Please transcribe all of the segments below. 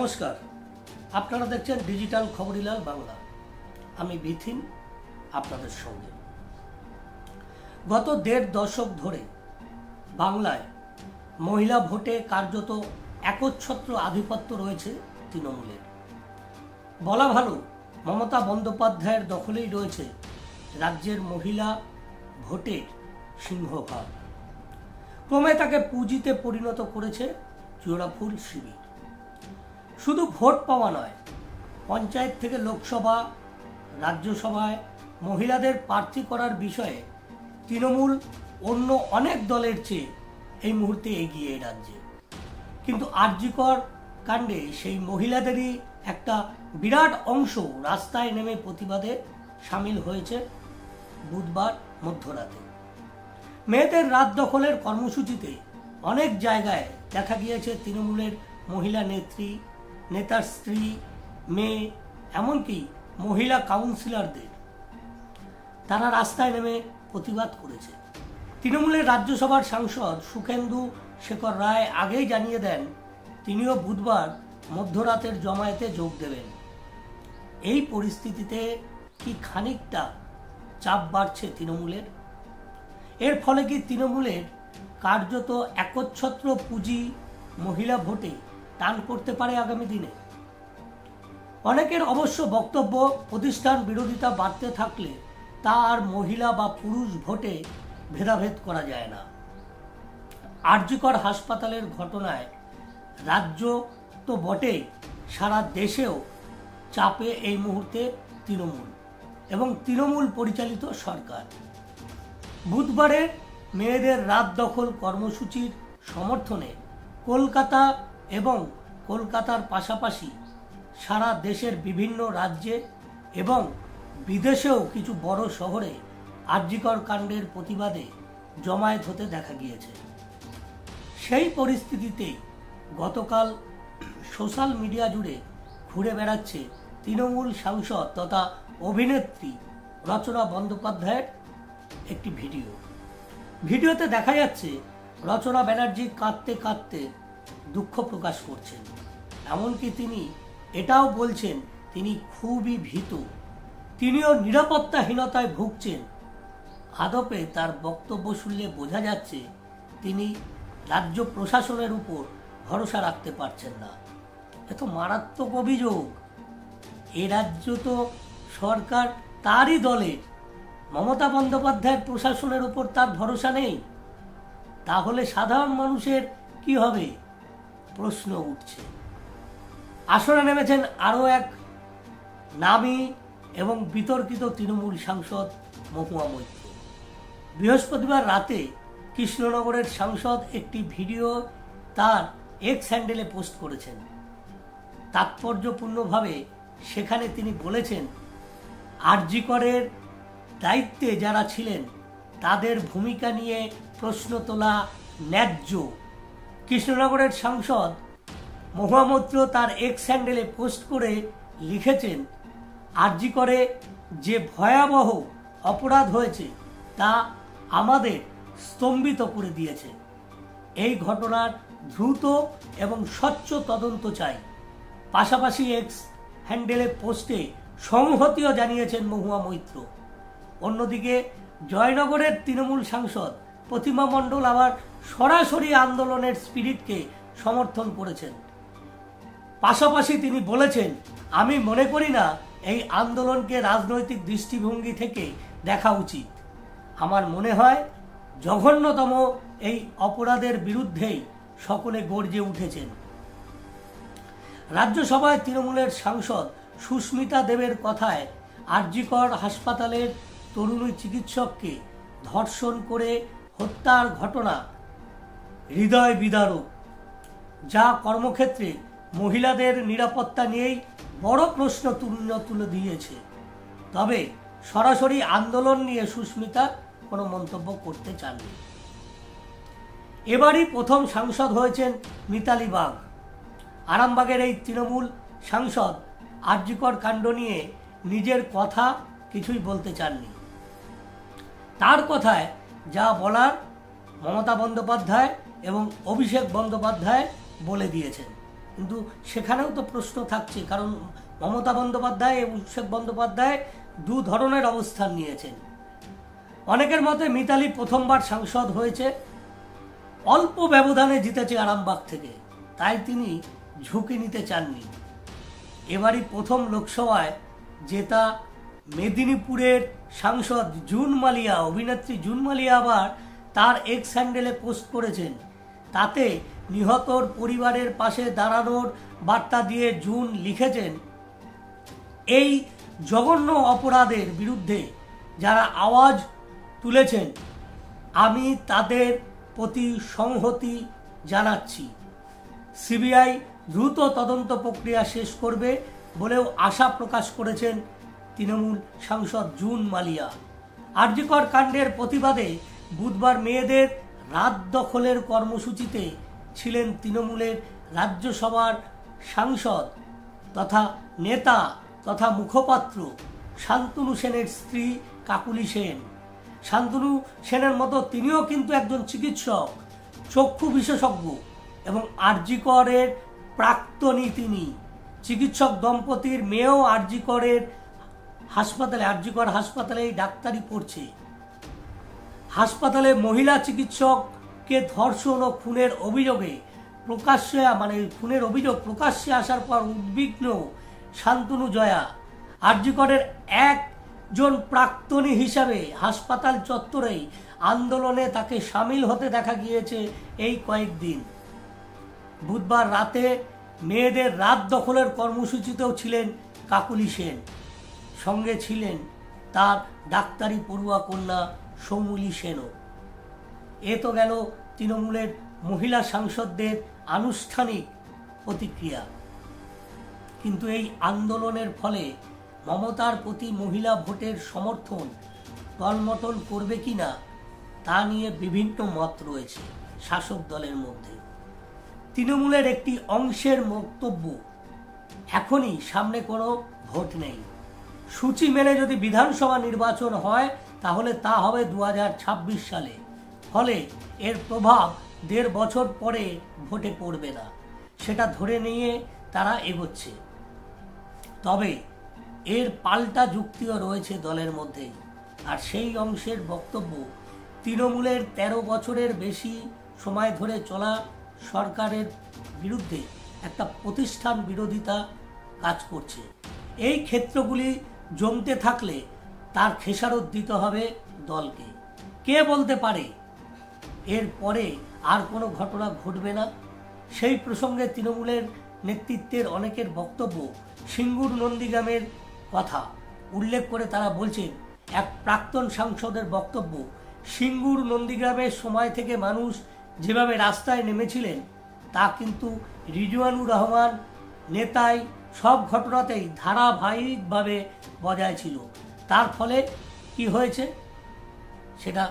নমস্কার, আপনারা দেখছেন ডিজিটাল খবরিলাল বাংলা। আমি বিথিন আপনাদের সঙ্গে। গত ১.৫ দশক ধরে বাংলায় মহিলা ভোটে কার্যত একচ্ছত্র আধিপত্য রয়েছে তৃণমূলের। বলা ভালো, মমতা বন্দ্যোপাধ্যায়ের দখলেই রয়েছে রাজ্যের মহিলা ভোটের সিংহভাগ। ক্রমে তাকে পুঁজিতে পরিণত করেছে চূড়াফুল শিবির। শুধু ভোট পাওয়া নয়, পঞ্চায়েত থেকে লোকসভা, রাজ্যসভায় মহিলাদের প্রার্থী করার বিষয়ে তৃণমূল অন্য অনেক দলের চেয়ে এই মুহূর্তে এগিয়ে রাজ্যে। কিন্তু আরজিকর কাণ্ডে সেই মহিলাদেরই একটা বিরাট অংশ রাস্তায় নেমে প্রতিবাদে সামিল হয়েছে বুধবার মধ্যরাতে। মেয়েদের রাত দখলের কর্মসূচিতে অনেক জায়গায় দেখা গিয়েছে তৃণমূলের মহিলা নেত্রী, নেতার স্ত্রী, মেয়ে, এমনকি মহিলা কাউন্সিলরদের তারা রাস্তায় নেমে প্রতিবাদ করেছে। তৃণমূলের রাজ্যসভার সাংসদ সুখেন্দু শেখর রায় আগেই জানিয়ে দেন তিনিও বুধবার মধ্যরাতের জমায়েতে যোগ দেবেন। এই পরিস্থিতিতে কি খানিকটা চাপ বাড়ছে তৃণমূলের? এর ফলে কি তৃণমূলের কার্যত একচ্ছত্র পুঁজি মহিলা ভোটে টান করতে পারে আগামী দিনে? অনেকের অবশ্য বক্তব্য, প্রতিষ্ঠান বিরোধিতা বাড়তে থাকলে তা আর মহিলা বা পুরুষ ভোটে ভেদাভেদ করা যায় না। আরজিকর হাসপাতালের ঘটনায় রাজ্য তো বটেই, সারা দেশেও চাপে এই মুহূর্তে তৃণমূল এবং তৃণমূল পরিচালিত সরকার। বুধবারের মেয়েদের রাত দখল কর্মসূচির সমর্থনে কলকাতা এবং কলকাতার পাশাপাশি সারা দেশের বিভিন্ন রাজ্যে এবং বিদেশেও কিছু বড় শহরে আরজিকর কাণ্ডের প্রতিবাদে জমায়েত হতে দেখা গিয়েছে। সেই পরিস্থিতিতেই গতকাল সোশ্যাল মিডিয়া জুড়ে ঘুরে বেড়াচ্ছে তৃণমূল সাংসদ তথা অভিনেত্রী রচনা বন্দ্যোপাধ্যায়ের একটি ভিডিওতে দেখা যাচ্ছে রচনা ব্যানার্জি কাঁদতে কাঁদতে দুঃখ প্রকাশ করছেন। এমনকি তিনি এটাও বলছেন তিনি খুবই ভীত, তিনিও নিরাপত্তাহীনতায় ভুগছেন। আদপে তার বক্তব্য শুনলে বোঝা যাচ্ছে তিনি রাজ্য প্রশাসনের উপর ভরসা রাখতে পারছেন না। এত মারাত্মক অভিযোগ। এ রাজ্য তো সরকার তারই দলের, মমতা বন্দ্যোপাধ্যায়ের প্রশাসনের উপর তার ভরসা নেই, তাহলে সাধারণ মানুষের কি হবে? প্রশ্ন উঠছে। আসরে নেমেছেন আরও এক নামী এবং বিতর্কিত তৃণমূল সাংসদ মহুয়া মৈত্র। বৃহস্পতিবার রাতে কৃষ্ণনগরের সাংসদ একটি ভিডিও তার এক্স হ্যান্ডেলে পোস্ট করেছেন। তাৎপর্যপূর্ণভাবে সেখানে তিনি বলেছেন, আরজিকরের দায়িত্বে যারা ছিলেন তাদের ভূমিকা নিয়ে প্রশ্ন তোলা ন্যায্য। কৃষ্ণনগরের সাংসদ মহুয়া মৈত্র তার এক্স হ্যান্ডেলে পোস্ট করে লিখেছেন, আরজিকরে যে ভয়াবহ অপরাধ হয়েছে তা আমাদের স্তম্ভিত করে দিয়েছে। এই ঘটনার দ্রুত এবং স্বচ্ছ তদন্ত চাই। পাশাপাশি এক্স হ্যান্ডেলে পোস্টে সংহতিও জানিয়েছেন মহুয়া মৈত্র। অন্যদিকে জয়নগরের তৃণমূল সাংসদ প্রতিমা মণ্ডল আবার সরাসরি আন্দোলনের স্পিরিটকে সমর্থন করেছেন। পাশাপাশি তিনি বলেছেন, আমি মনে করি না এই আন্দোলনকে রাজনৈতিক দৃষ্টিভঙ্গি থেকে দেখা উচিত। আমার মনে হয় জঘন্যতম এই অপরাধের বিরুদ্ধেই সকলে গর্জে উঠেছেন। রাজ্যসভায় তৃণমূলের সাংসদ সুস্মিতা দেবের কথায় আরজিকর হাসপাতালের তরুণী চিকিৎসককে ধর্ষণ করে হত্যার ঘটনা হৃদয় বিদারক, যা কর্মক্ষেত্রে মহিলাদের নিরাপত্তা নিয়েই বড় প্রশ্ন তুলে দিয়েছে। তবে সরাসরি আন্দোলন নিয়ে সুস্মিতা কোনো মন্তব্য করতে চাননি। এবারই প্রথম সাংসদ হয়েছেন মিতালি বাগ। আরামবাগের এই তৃণমূল সাংসদ আরজিকর কাণ্ড নিয়ে নিজের কথা কিছুই বলতে চাননি। তার কথায় যা বলার মমতা বন্দ্যোপাধ্যায় এবং অভিষেক বন্দ্যোপাধ্যায় বলে দিয়েছেন। কিন্তু সেখানেও তো প্রশ্ন থাকছে, কারণ মমতা বন্দ্যোপাধ্যায় এবং অভিষেক বন্দ্যোপাধ্যায় দু ধরনের অবস্থান নিয়েছেন। অনেকের মতে মিতালি প্রথমবার সাংসদ হয়েছে, অল্প ব্যবধানে জিতেছে আরামবাগ থেকে, তাই তিনি ঝুঁকি নিতে চাননি। এবারই প্রথম লোকসভায় জেতা মেদিনীপুরের সাংসদ জুন মালিয়া, অভিনেত্রী জুন মালিয়া আবার তার এক্স হ্যান্ডেলে পোস্ট করেছেন। তাতে নিহতর পরিবারের পাশে দাঁড়ানোর বার্তা দিয়ে জুন লিখেছেন, এই জঘন্য অপরাধের বিরুদ্ধে যারা আওয়াজ তুলেছেন আমি তাদের প্রতি সংহতি জানাচ্ছি। সিবিআই দ্রুত তদন্ত প্রক্রিয়া শেষ করবে বলেও আশা প্রকাশ করেছেন তৃণমূল সাংসদ জুন মালিয়া। আরজিকর কাণ্ডের প্রতিবাদে বুধবার মেয়েদের রাত দখলের কর্মসূচিতে ছিলেন তৃণমূলের রাজ্যসভার সাংসদ তথা নেতা তথা মুখপাত্র শান্তনু সেনের স্ত্রী কাকুলি সেন। শান্তনু সেনের মতো তিনিও কিন্তু একজন চিকিৎসক, চক্ষু বিশেষজ্ঞ এবং আরজিকরের প্রাক্তনী। তিনি চিকিৎসক দম্পতির মেয়েও আরজিকর হাসপাতালেই ডাক্তারি পড়ছে। হাসপাতালে মহিলা চিকিৎসককে ধর্ষণ ও খুনের অভিযোগ প্রকাশ্যে আসার পর উদ্বিগ্ন শান্তনু জয়া। আরজিকরের একজন প্রাক্তনী হিসাবে হাসপাতাল চত্বরেই আন্দোলনে তাকে সামিল হতে দেখা গিয়েছে এই কয়েকদিন। বুধবার রাতে মেয়েদের রাত দখলের কর্মসূচিতেও ছিলেন কাকুলি সেন, সঙ্গে ছিলেন তার ডাক্তারি পড়ুয়া কন্যা সৌমুলি সেনও। এ তো গেল তৃণমূলের মহিলা সাংসদদের আনুষ্ঠানিক প্রতিক্রিয়া। কিন্তু এই আন্দোলনের ফলে মমতার প্রতি মহিলা ভোটের সমর্থন টলমটল করবে কিনা তা নিয়ে বিভিন্ন মত রয়েছে শাসক দলের মধ্যে। তৃণমূলের একটি অংশের বক্তব্য, এখনই সামনে কোনো ভোট নেই, সূচি মেনে যদি বিধানসভা নির্বাচন হয় তাহলে তা হবে 2026 সালে, ফলে এর প্রভাব 1.5 বছর পরে ভোটে পড়বে না, সেটা ধরে নিয়ে তারা এগোচ্ছে। তবে এর পাল্টা যুক্তিও রয়েছে দলের মধ্যেই, আর সেই অংশের বক্তব্য, তৃণমূলের 13 বছরের বেশি সময় ধরে চলা সরকারের বিরুদ্ধে একটা প্রতিষ্ঠান বিরোধিতা কাজ করছে। এই ক্ষেত্রগুলি জমতে থাকলে তার খেসারত দিতে হবে দলকে। কে বলতে পারে এর পরে আর কোনো ঘটনা ঘটবে না? সেই প্রসঙ্গে তৃণমূলের নেতৃত্বের অনেকের বক্তব্য, সিঙ্গুর নন্দীগ্রামের কথা উল্লেখ করে তারা বলছেন, এক প্রাক্তন সাংসদের বক্তব্য, সিঙ্গুর নন্দীগ্রামের সময় থেকে মানুষ যেভাবে রাস্তায় নেমেছিলেন তা কিন্তু রিজওয়ানুর রহমান নেতাই সব ঘটনাতেই ধারাবাহিকভাবে বজায় ছিল। তার ফলে কি হয়েছে সেটা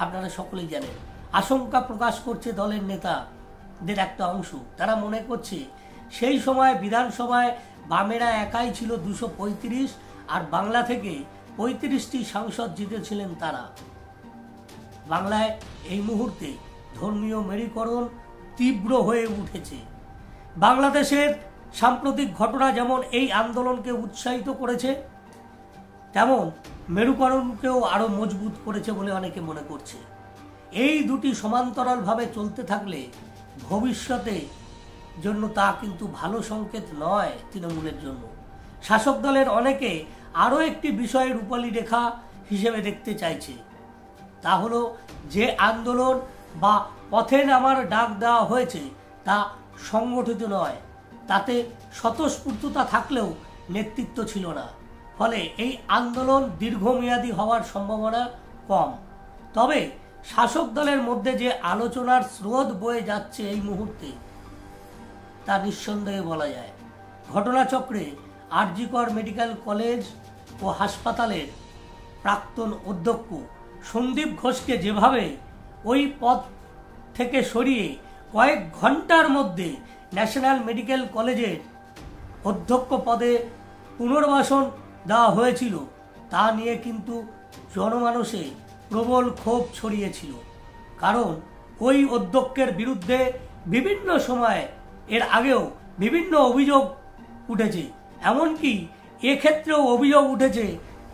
আপনারা সকলেই জানেন। আশঙ্কা প্রকাশ করছে দলের নেতাদের একটা অংশ। তারা মনে করছে সেই সময় বিধানসভায় বামেরা একাই ছিল 235, আর বাংলা থেকে 35টি সাংসদ জিতেছিলেন তারা। বাংলায় এই মুহূর্তে ধর্মীয় মেরুকরণ তীব্র হয়ে উঠেছে। বাংলাদেশের সাম্প্রতিক ঘটনা যেমন এই আন্দোলনকে উৎসাহিত করেছে, তেমন মেরুকরণকেও আরো মজবুত করেছে বলে অনেকে মনে করছে। এই দুটি সমান্তরালভাবে চলতে থাকলে ভবিষ্যতে জন্য তা কিন্তু ভালো সংকেত নয় তৃণমূলের জন্য। শাসক দলের অনেকে আরও একটি বিষয়ের রূপালী রেখা হিসেবে দেখতে চাইছে, তা হলো যে আন্দোলন বা পথে নামার ডাক দেওয়া হয়েছে তা সংগঠিত নয়, তাতে স্বতঃস্ফূর্ততা থাকলেও নেতৃত্ব ছিল না, ফলে এই আন্দোলন দীর্ঘমেয়াদী হওয়ার সম্ভাবনা কম। তবে শাসক দলের মধ্যে যে আলোচনার স্রোত বয়ে যাচ্ছে এই মুহূর্তে তা নিঃসন্দেহে বলা যায়। ঘটনাচক্রে আরজিকর মেডিকেল কলেজ ও হাসপাতালের প্রাক্তন অধ্যক্ষ সন্দীপ ঘোষকে যেভাবে ওই পদ থেকে সরিয়ে কয়েক ঘন্টার মধ্যে ন্যাশনাল মেডিকেল কলেজের অধ্যক্ষ পদে পুনর্বাসন দেওয়া হয়েছিল, তা নিয়ে কিন্তু জনমানসে প্রবল ক্ষোভ ছড়িয়েছিল। কারণ ওই অধ্যক্ষের বিরুদ্ধে বিভিন্ন সময়ে এর আগেও বিভিন্ন অভিযোগ উঠেছে। এমনকি এক্ষেত্রেও অভিযোগ উঠেছে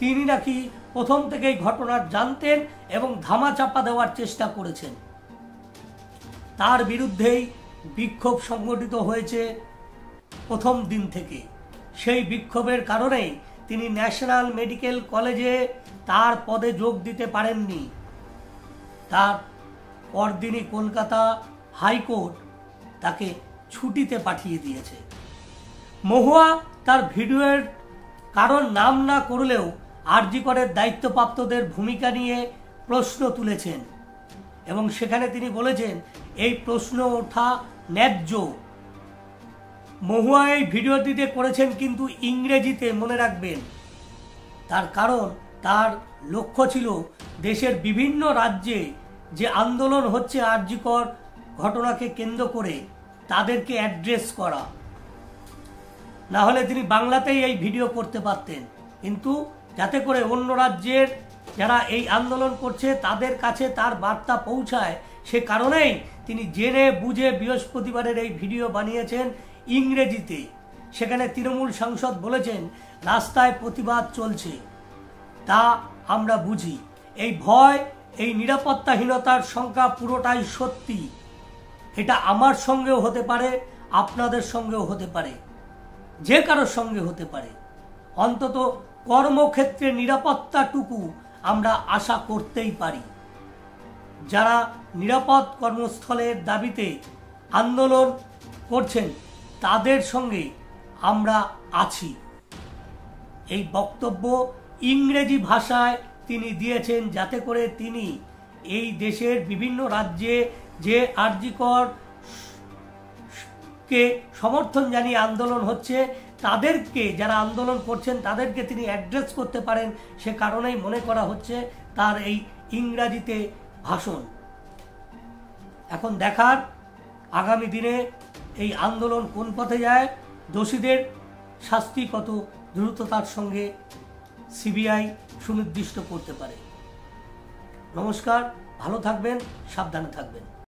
তিনি নাকি প্রথম থেকেই ঘটনা জানতেন এবং ধামাচাপা দেওয়ার চেষ্টা করেছেন। তার বিরুদ্ধেই বিক্ষোভ সংগঠিত হয়েছে প্রথম দিন থেকে। সেই বিক্ষোভের কারণেই তিনি ন্যাশনাল মেডিকেল কলেজে তার পদে যোগ দিতে পারেননি। তার পরদিনই কলকাতা হাইকোর্ট তাকে ছুটিতে পাঠিয়ে দিয়েছে। মহুয়া তার ভিডিওর কারণ নাম না করলেও আরজি করের দায়িত্বপ্রাপ্তদের ভূমিকা নিয়ে প্রশ্ন তুলেছেন এবং সেখানে তিনি বলেছেন এই প্রশ্ন ওঠা ন্যায্য। মহুয়া এই ভিডিওটিতে করেছেন কিন্তু ইংরেজিতে, মনে রাখবেন। তার কারণ তার লক্ষ্য ছিল দেশের বিভিন্ন রাজ্যে যে আন্দোলন হচ্ছে আরজি কর ঘটনাকে কেন্দ্র করে তাদেরকে অ্যাড্রেস করা। না হলে তিনি বাংলাতেই এই ভিডিও করতে পারতেন, কিন্তু যাতে করে অন্য রাজ্যের যারা এই আন্দোলন করছে তাদের কাছে তার বার্তা পৌঁছায়, সে কারণেই তিনি জেনে বুঝে বৃহস্পতিবারের এই ভিডিও বানিয়েছেন ইংরেজিতে। সেখানে তৃণমূল সাংসদ বলেছেন রাস্তায় প্রতিবাদ চলছে, তা আমরা বুঝি। এই ভয়, এই নিরাপত্তাহীনতার সংখ্যা পুরোটাই সত্যি। এটা আমার সঙ্গেও হতে পারে, আপনাদের সঙ্গেও হতে পারে, যে কারোর সঙ্গে হতে পারে। অন্তত কর্মক্ষেত্রে নিরাপত্তাটুকু আমরা আশা করতেই পারি। যারা নিরাপদ কর্মস্থলের দাবিতে আন্দোলন করছেন তাদের সঙ্গে আমরা আছি। এই বক্তব্য ইংরেজি ভাষায় তিনি দিয়েছেন যাতে করে তিনি এই দেশের বিভিন্ন রাজ্যে যে আরজি কর কে সমর্থন জানিয়ে আন্দোলন হচ্ছে তাদেরকে, যারা আন্দোলন করছেন তাদেরকে তিনি অ্যাড্রেস করতে পারেন, সে কারণেই মনে করা হচ্ছে তার এই ইংরাজিতে ভাষণ। এখন দেখার আগামী দিনে এই আন্দোলন কোন পথে যায়, দোষীদের শাস্তি কত দ্রুততার সঙ্গে সিবিআই সুনির্দিষ্ট করতে পারে। নমস্কার, ভালো থাকবেন, সাবধানে থাকবেন।